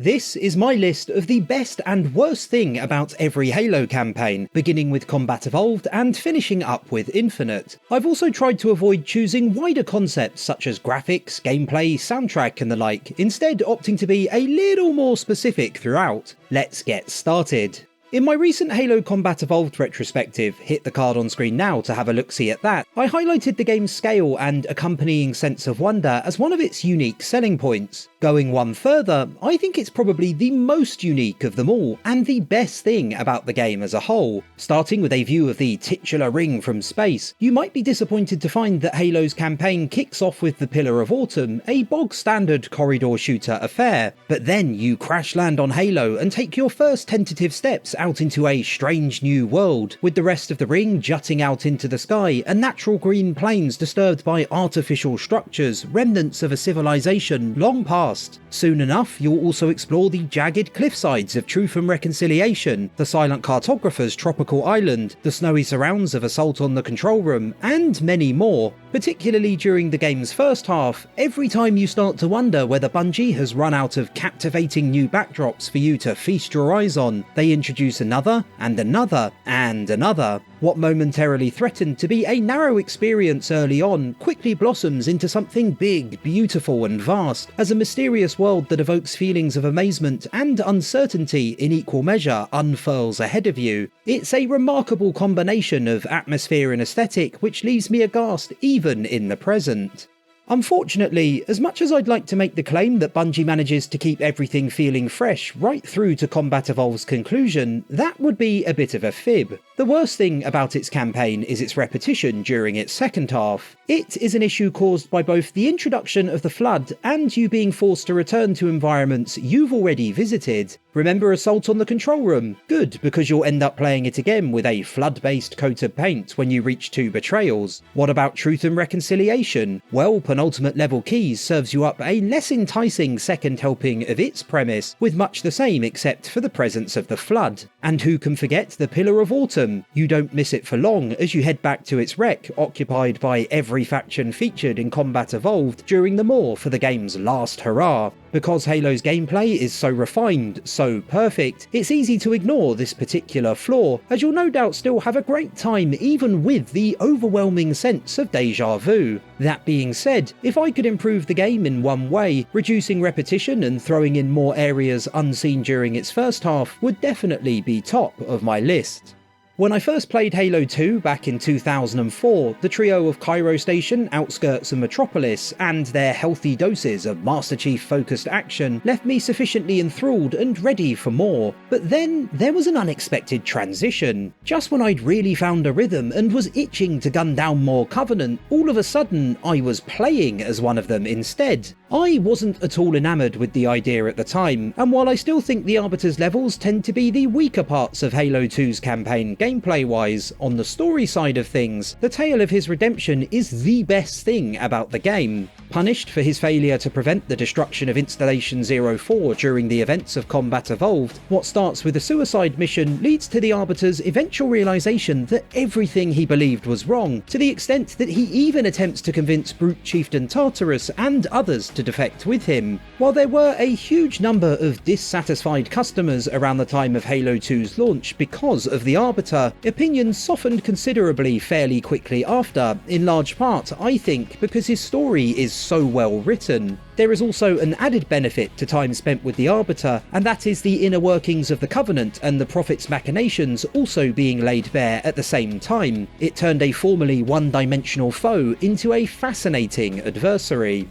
This is my list of the best and worst thing about every Halo campaign, beginning with Combat Evolved and finishing up with Infinite. I've also tried to avoid choosing wider concepts such as graphics, gameplay, soundtrack and the like, instead opting to be a little more specific throughout. Let's get started. In my recent Halo Combat Evolved retrospective, hit the card on screen now to have a look-see at that, I highlighted the game's scale and accompanying sense of wonder as one of its unique selling points. Going one further, I think it's probably the most unique of them all, and the best thing about the game as a whole. Starting with a view of the titular ring from space, you might be disappointed to find that Halo's campaign kicks off with the Pillar of Autumn, a bog-standard corridor shooter affair, but then you crash land on Halo and take your first tentative steps out into a strange new world, with the rest of the ring jutting out into the sky and natural green plains disturbed by artificial structures, remnants of a civilization long past. Soon enough, you'll also explore the jagged cliffsides of Truth and Reconciliation, the silent cartographer's tropical island, the snowy surrounds of Assault on the Control Room, and many more. Particularly during the game's first half, every time you start to wonder whether Bungie has run out of captivating new backdrops for you to feast your eyes on, they introduce another, and another, and another. What momentarily threatened to be a narrow experience early on quickly blossoms into something big, beautiful and vast, as a mysterious world that evokes feelings of amazement and uncertainty in equal measure unfurls ahead of you. It's a remarkable combination of atmosphere and aesthetic which leaves me aghast even in the present. Unfortunately, as much as I'd like to make the claim that Bungie manages to keep everything feeling fresh right through to Combat Evolved's conclusion, that would be a bit of a fib. The worst thing about its campaign is its repetition during its second half. It is an issue caused by both the introduction of the Flood and you being forced to return to environments you've already visited. Remember Assault on the Control Room? Good, because you'll end up playing it again with a Flood-based coat of paint when you reach 2 betrayals. What about Truth and Reconciliation? Well, Penultimate Level Keys serves you up a less enticing second helping of its premise, with much the same except for the presence of the Flood. And who can forget the Pillar of Autumn? You don't miss it for long as you head back to its wreck, occupied by every faction featured in Combat Evolved during the Maw for the game's last hurrah. Because Halo's gameplay is so refined, so perfect, it's easy to ignore this particular flaw, as you'll no doubt still have a great time even with the overwhelming sense of deja vu. That being said, if I could improve the game in one way, reducing repetition and throwing in more areas unseen during its first half would definitely be top of my list. When I first played Halo 2 back in 2004, the trio of Cairo Station, Outskirts and Metropolis, and their healthy doses of Master Chief focused action left me sufficiently enthralled and ready for more. But then there was an unexpected transition. Just when I'd really found a rhythm and was itching to gun down more Covenant, all of a sudden I was playing as one of them instead. I wasn't at all enamoured with the idea at the time, and while I still think the Arbiter's levels tend to be the weaker parts of Halo 2's campaign gameplay-wise, on the story side of things, the tale of his redemption is the best thing about the game. Punished for his failure to prevent the destruction of Installation 04 during the events of Combat Evolved, what starts with a suicide mission leads to the Arbiter's eventual realisation that everything he believed was wrong, to the extent that he even attempts to convince Brute Chieftain Tartarus and others to defect with him. While there were a huge number of dissatisfied customers around the time of Halo 2's launch because of the Arbiter, opinions softened considerably fairly quickly after, in large part, I think, because his story is so well written. There is also an added benefit to time spent with the Arbiter, and that is the inner workings of the Covenant and the Prophet's machinations also being laid bare at the same time. It turned a formerly one-dimensional foe into a fascinating adversary.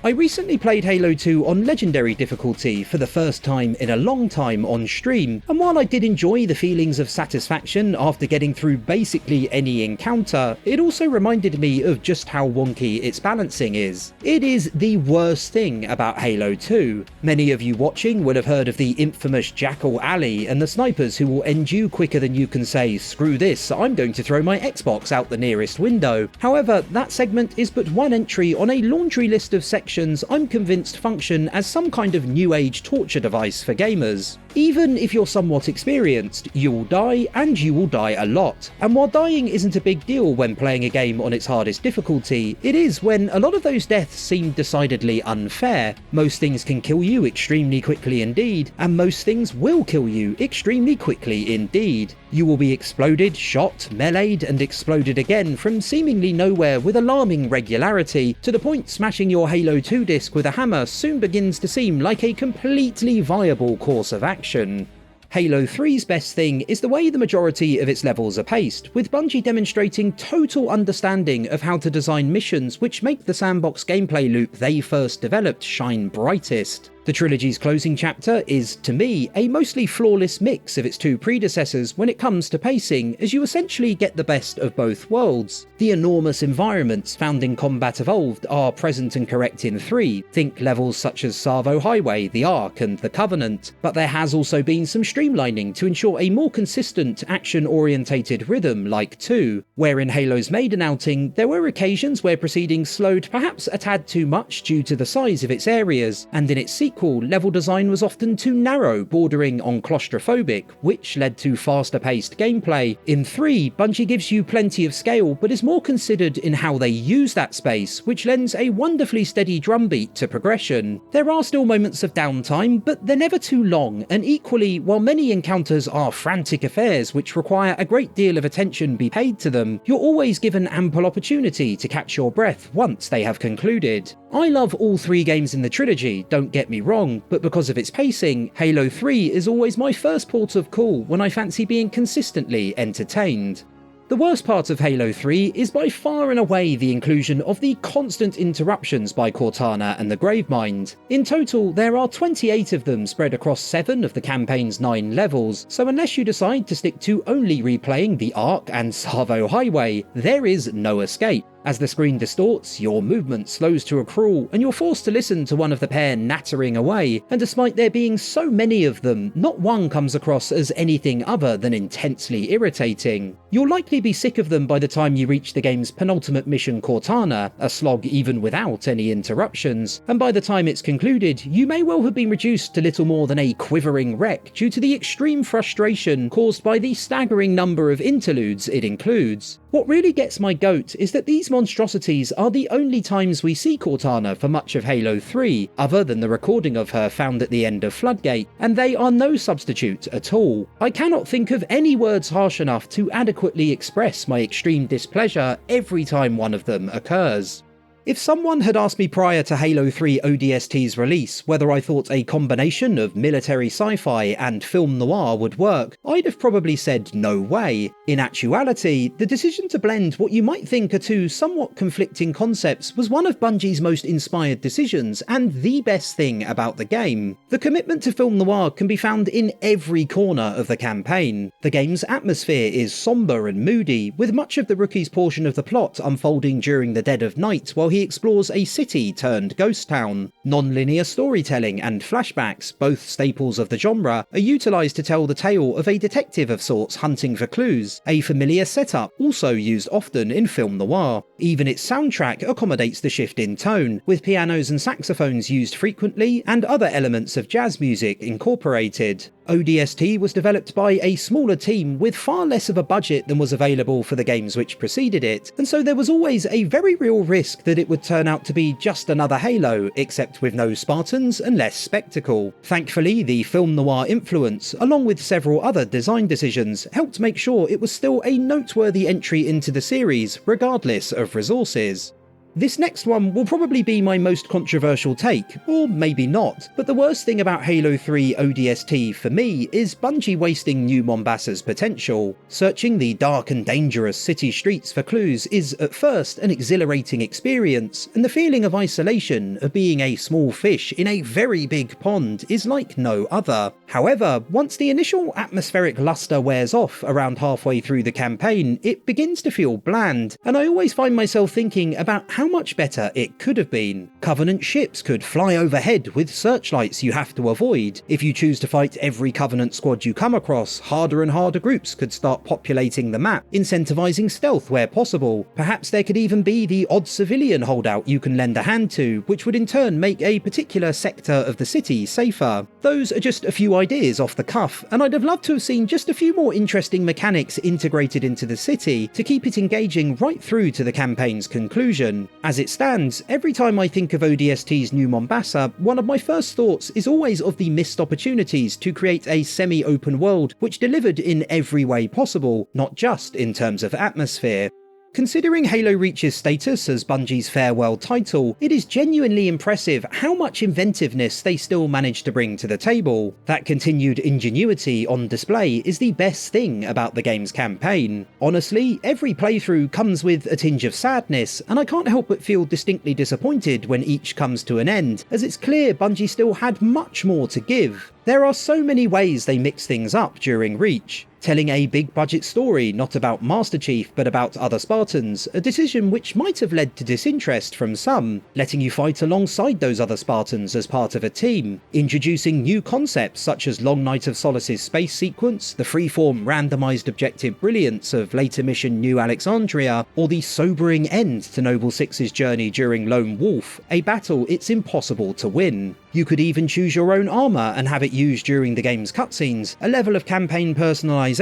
I recently played Halo 2 on Legendary difficulty for the first time in a long time on stream, and while I did enjoy the feelings of satisfaction after getting through basically any encounter, it also reminded me of just how wonky its balancing is. It is the worst thing about Halo 2. Many of you watching will have heard of the infamous Jackal Alley and the snipers who will end you quicker than you can say, "Screw this, I'm going to throw my Xbox out the nearest window." However, that segment is but one entry on a laundry list of sections factions I'm convinced function as some kind of new age torture device for gamers. Even if you're somewhat experienced, you will die, and you will die a lot. And while dying isn't a big deal when playing a game on its hardest difficulty, it is when a lot of those deaths seem decidedly unfair. Most things can kill you extremely quickly indeed, and most things will kill you extremely quickly indeed. You will be exploded, shot, meleeed, and exploded again from seemingly nowhere with alarming regularity, to the point smashing your Halo 2 disc with a hammer soon begins to seem like a completely viable course of action. Halo 3's best thing is the way the majority of its levels are paced, with Bungie demonstrating total understanding of how to design missions which make the sandbox gameplay loop they first developed shine brightest. The trilogy's closing chapter is, to me, a mostly flawless mix of its two predecessors when it comes to pacing, as you essentially get the best of both worlds. The enormous environments found in Combat Evolved are present and correct in 3, think levels such as Savo Highway, the Ark, and the Covenant, but there has also been some streamlining to ensure a more consistent action-orientated rhythm like 2, where in Halo's maiden outing there were occasions where proceedings slowed perhaps a tad too much due to the size of its areas, and in its sequel, level design was often too narrow, bordering on claustrophobic, which led to faster paced gameplay. In 3, Bungie gives you plenty of scale, but is more considered in how they use that space, which lends a wonderfully steady drumbeat to progression. There are still moments of downtime, but they're never too long, and equally, while many encounters are frantic affairs which require a great deal of attention be paid to them, you're always given ample opportunity to catch your breath once they have concluded. I love all 3 games in the trilogy, don't get me wrong, but because of its pacing, Halo 3 is always my first port of call when I fancy being consistently entertained. The worst part of Halo 3 is by far and away the inclusion of the constant interruptions by Cortana and the Gravemind. In total, there are 28 of them spread across 7 of the campaign's 9 levels, so unless you decide to stick to only replaying the Ark and Savo Highway, there is no escape. As the screen distorts, your movement slows to a crawl, and you're forced to listen to one of the pair nattering away, and despite there being so many of them, not one comes across as anything other than intensely irritating. You'll likely be sick of them by the time you reach the game's penultimate mission, Cortana, a slog even without any interruptions, and by the time it's concluded, you may well have been reduced to little more than a quivering wreck due to the extreme frustration caused by the staggering number of interludes it includes. What really gets my goat is that these monstrosities are the only times we see Cortana for much of Halo 3, other than the recording of her found at the end of Floodgate, and they are no substitute at all. I cannot think of any words harsh enough to adequately express my extreme displeasure every time one of them occurs. If someone had asked me prior to Halo 3 ODST's release whether I thought a combination of military sci-fi and film noir would work, I'd have probably said no way. In actuality, the decision to blend what you might think are two somewhat conflicting concepts was one of Bungie's most inspired decisions and the best thing about the game. The commitment to film noir can be found in every corner of the campaign. The game's atmosphere is somber and moody, with much of the rookie's portion of the plot unfolding during the dead of night while he explores a city turned ghost town. Non-linear storytelling and flashbacks, both staples of the genre, are utilised to tell the tale of a detective of sorts hunting for clues, a familiar setup also used often in film noir. Even its soundtrack accommodates the shift in tone, with pianos and saxophones used frequently and other elements of jazz music incorporated. ODST was developed by a smaller team with far less of a budget than was available for the games which preceded it, and so there was always a very real risk that it would turn out to be just another Halo, except with no Spartans and less spectacle. Thankfully, the film noir influence, along with several other design decisions, helped make sure it was still a noteworthy entry into the series, regardless of resources. This next one will probably be my most controversial take, or maybe not, but the worst thing about Halo 3 ODST for me is Bungie wasting New Mombassa's potential. Searching the dark and dangerous city streets for clues is at first an exhilarating experience, and the feeling of isolation of being a small fish in a very big pond is like no other. However, once the initial atmospheric luster wears off around halfway through the campaign, it begins to feel bland, and I always find myself thinking about how how much better it could have been. Covenant ships could fly overhead with searchlights you have to avoid. If you choose to fight every Covenant squad you come across, harder and harder groups could start populating the map, incentivizing stealth where possible. Perhaps there could even be the odd civilian holdout you can lend a hand to, which would in turn make a particular sector of the city safer. Those are just a few ideas off the cuff, and I'd have loved to have seen just a few more interesting mechanics integrated into the city to keep it engaging right through to the campaign's conclusion. As it stands, every time I think of ODST's New Mombasa, one of my first thoughts is always of the missed opportunities to create a semi-open world which delivered in every way possible, not just in terms of atmosphere. Considering Halo Reach's status as Bungie's farewell title, it is genuinely impressive how much inventiveness they still managed to bring to the table. That continued ingenuity on display is the best thing about the game's campaign. Honestly, every playthrough comes with a tinge of sadness, and I can't help but feel distinctly disappointed when each comes to an end, as it's clear Bungie still had much more to give. There are so many ways they mix things up during Reach. Telling a big budget story not about Master Chief but about other Spartans, a decision which might have led to disinterest from some, letting you fight alongside those other Spartans as part of a team, introducing new concepts such as Long Night of Solace's space sequence, the freeform randomised objective brilliance of later mission New Alexandria, or the sobering end to Noble Six's journey during Lone Wolf, a battle it's impossible to win. You could even choose your own armour and have it used during the game's cutscenes, a level of campaign personalisation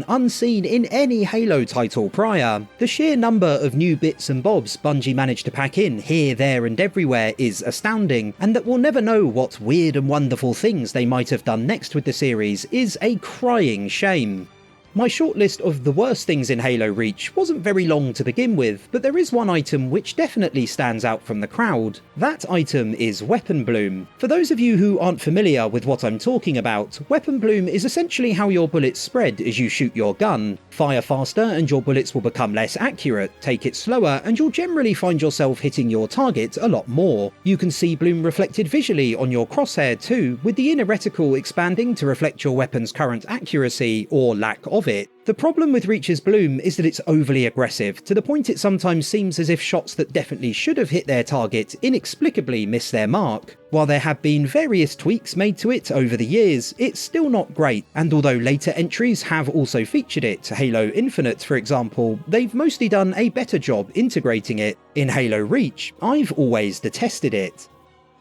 unseen in any Halo title prior. The sheer number of new bits and bobs Bungie managed to pack in here, there and everywhere is astounding, and that we'll never know what weird and wonderful things they might have done next with the series is a crying shame. My shortlist of the worst things in Halo Reach wasn't very long to begin with, but there is one item which definitely stands out from the crowd. That item is Weapon Bloom. For those of you who aren't familiar with what I'm talking about, Weapon Bloom is essentially how your bullets spread as you shoot your gun. Fire faster and your bullets will become less accurate, take it slower and you'll generally find yourself hitting your target a lot more. You can see Bloom reflected visually on your crosshair too, with the inner reticle expanding to reflect your weapon's current accuracy or lack of it. The problem with Reach's Bloom is that it's overly aggressive, to the point it sometimes seems as if shots that definitely should have hit their target inexplicably miss their mark. While there have been various tweaks made to it over the years, it's still not great, and although later entries have also featured it, Halo Infinite for example, they've mostly done a better job integrating it. In Halo Reach, I've always detested it.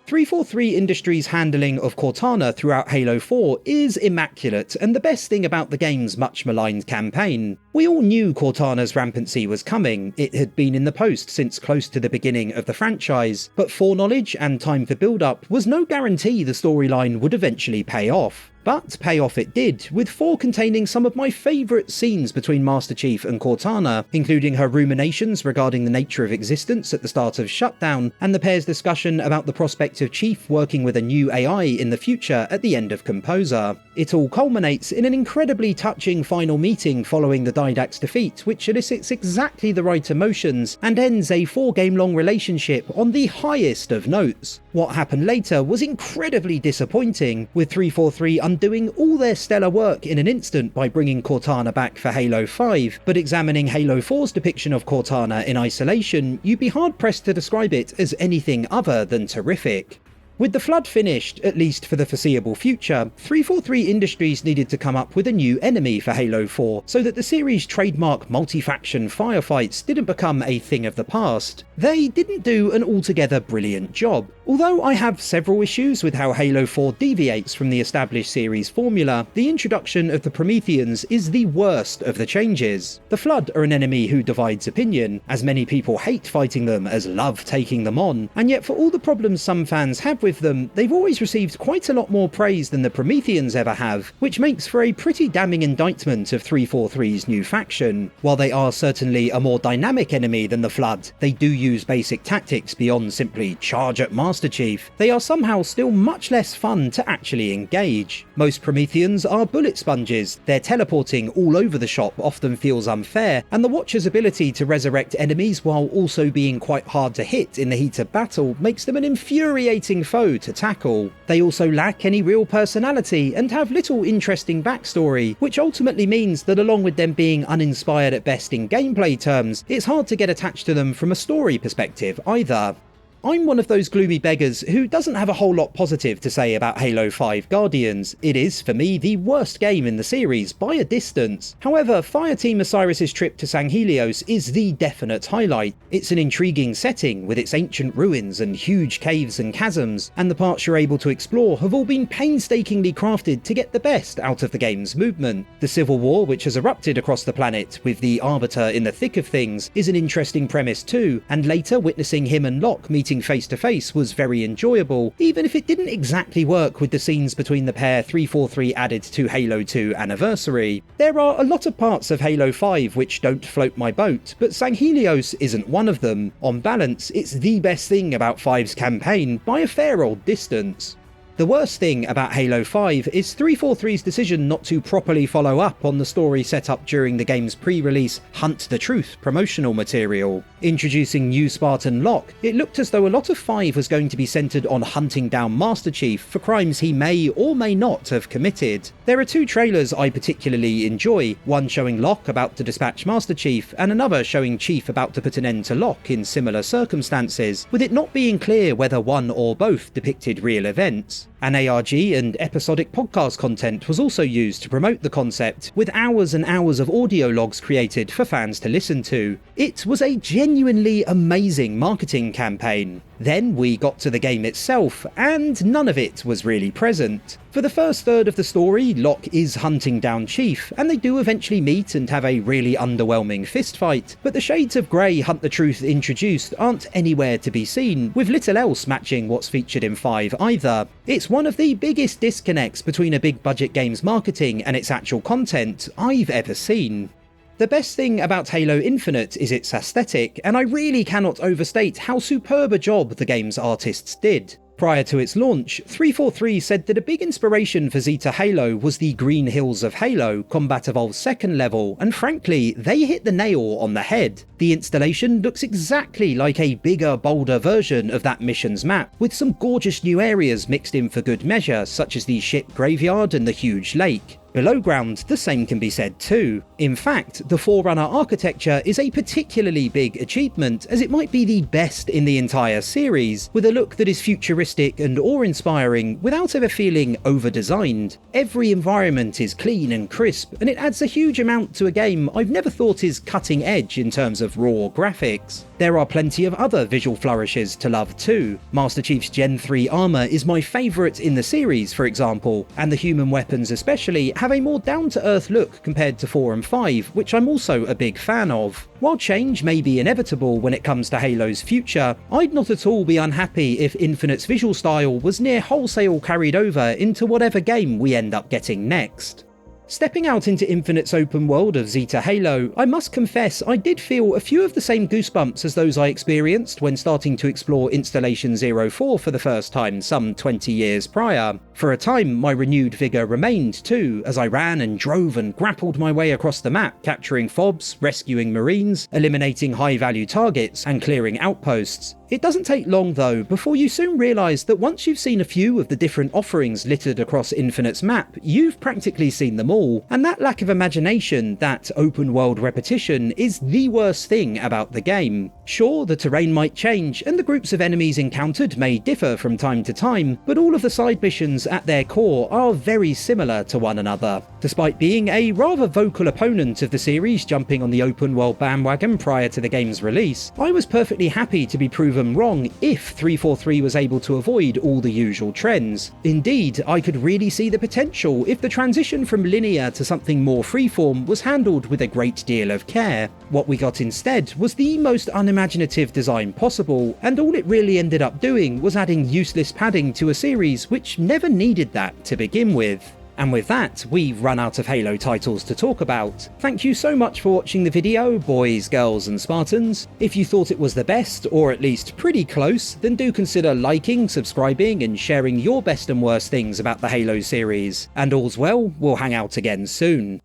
343 Industries' handling of Cortana throughout Halo 4 is immaculate and the best thing about the game's much maligned campaign. We all knew Cortana's rampancy was coming, it had been in the post since close to the beginning of the franchise, but foreknowledge and time for build-up was no guarantee the storyline would eventually pay off. But pay off it did, with 4 containing some of my favourite scenes between Master Chief and Cortana, including her ruminations regarding the nature of existence at the start of Shutdown, and the pair's discussion about the prospect of Chief working with a new AI in the future at the end of Composer. It all culminates in an incredibly touching final meeting following the Didact's defeat, which elicits exactly the right emotions and ends a 4-game-long relationship on the highest of notes. What happened later was incredibly disappointing, with 343 undoing all their stellar work in an instant by bringing Cortana back for Halo 5, but examining Halo 4's depiction of Cortana in isolation, you'd be hard-pressed to describe it as anything other than terrific. With the Flood finished, at least for the foreseeable future, 343 Industries needed to come up with a new enemy for Halo 4, so that the series' trademark multi-faction firefights didn't become a thing of the past. They didn't do an altogether brilliant job. Although I have several issues with how Halo 4 deviates from the established series formula, the introduction of the Prometheans is the worst of the changes. The Flood are an enemy who divides opinion, as many people hate fighting them as love taking them on, and yet for all the problems some fans have with them, they've always received quite a lot more praise than the Prometheans ever have, which makes for a pretty damning indictment of 343's new faction. While they are certainly a more dynamic enemy than the Flood, they do use basic tactics beyond simply charge at Master Master Chief, they are somehow still much less fun to actually engage. Most Prometheans are bullet sponges, their teleporting all over the shop often feels unfair, and the Watcher's ability to resurrect enemies while also being quite hard to hit in the heat of battle makes them an infuriating foe to tackle. They also lack any real personality and have little interesting backstory, which ultimately means that along with them being uninspired at best in gameplay terms, it's hard to get attached to them from a story perspective either. I'm one of those gloomy beggars who doesn't have a whole lot positive to say about Halo 5 Guardians. It is, for me, the worst game in the series by a distance. However, Fireteam Osiris' trip to Sanghelios is the definite highlight. It's an intriguing setting with its ancient ruins and huge caves and chasms, and the parts you're able to explore have all been painstakingly crafted to get the best out of the game's movement. The civil war which has erupted across the planet, with the Arbiter in the thick of things, is an interesting premise too, and later witnessing him and Locke meeting face to face was very enjoyable, even if it didn't exactly work with the scenes between the pair 343 added to Halo 2 Anniversary. There are a lot of parts of Halo 5 which don't float my boat, but Sanghelios isn't one of them. On balance, it's the best thing about 5's campaign by a fair old distance. The worst thing about Halo 5 is 343's decision not to properly follow up on the story set up during the game's pre-release Hunt the Truth promotional material. Introducing new Spartan Locke, it looked as though a lot of 5 was going to be centred on hunting down Master Chief for crimes he may or may not have committed. There are two trailers I particularly enjoy, one showing Locke about to dispatch Master Chief and another showing Chief about to put an end to Locke in similar circumstances, with it not being clear whether one or both depicted real events. An ARG and episodic podcast content was also used to promote the concept, with hours and hours of audio logs created for fans to listen to. It was a genuinely amazing marketing campaign. Then we got to the game itself, and none of it was really present. For the first third of the story, Locke is hunting down Chief, and they do eventually meet and have a really underwhelming fistfight, but the shades of grey Hunt the Truth introduced aren't anywhere to be seen, with little else matching what's featured in 5 either. It's one of the biggest disconnects between a big budget game's marketing and its actual content I've ever seen. The best thing about Halo Infinite is its aesthetic, and I really cannot overstate how superb a job the game's artists did. Prior to its launch, 343 said that a big inspiration for Zeta Halo was the Green Hills of Halo, Combat Evolved's second level, and frankly, they hit the nail on the head. The installation looks exactly like a bigger, bolder version of that mission's map, with some gorgeous new areas mixed in for good measure, such as the ship graveyard and the huge lake. Below ground, the same can be said too. In fact, the Forerunner architecture is a particularly big achievement, as it might be the best in the entire series, with a look that is futuristic and awe-inspiring without ever feeling over-designed. Every environment is clean and crisp, and it adds a huge amount to a game I've never thought is cutting edge in terms of raw graphics. There are plenty of other visual flourishes to love too. Master Chief's Gen 3 armour is my favourite in the series, for example, and the human weapons especially have a more down-to-earth look compared to 4 and 5, which I'm also a big fan of. While change may be inevitable when it comes to Halo's future, I'd not at all be unhappy if Infinite's visual style was near wholesale carried over into whatever game we end up getting next. Stepping out into Infinite's open world of Zeta Halo, I must confess I did feel a few of the same goosebumps as those I experienced when starting to explore Installation 04 for the first time some 20 years prior. For a time, my renewed vigour remained too, as I ran and drove and grappled my way across the map, capturing fobs, rescuing marines, eliminating high-value targets, and clearing outposts. It doesn't take long though before you soon realise that once you've seen a few of the different offerings littered across Infinite's map, you've practically seen them all, and that lack of imagination, that open world repetition, is the worst thing about the game. Sure, the terrain might change and the groups of enemies encountered may differ from time to time, but all of the side missions at their core are very similar to one another. Despite being a rather vocal opponent of the series jumping on the open world bandwagon prior to the game's release, I was perfectly happy to be proven wrong if 343 was able to avoid all the usual trends. Indeed, I could really see the potential if the transition from linear to something more freeform was handled with a great deal of care. What we got instead was the most unimaginative design possible, and all it really ended up doing was adding useless padding to a series which never needed that to begin with. And with that, we've run out of Halo titles to talk about. Thank you so much for watching the video, boys, girls and Spartans. If you thought it was the best, or at least pretty close, then do consider liking, subscribing and sharing your best and worst things about the Halo series. And all's well, we'll hang out again soon.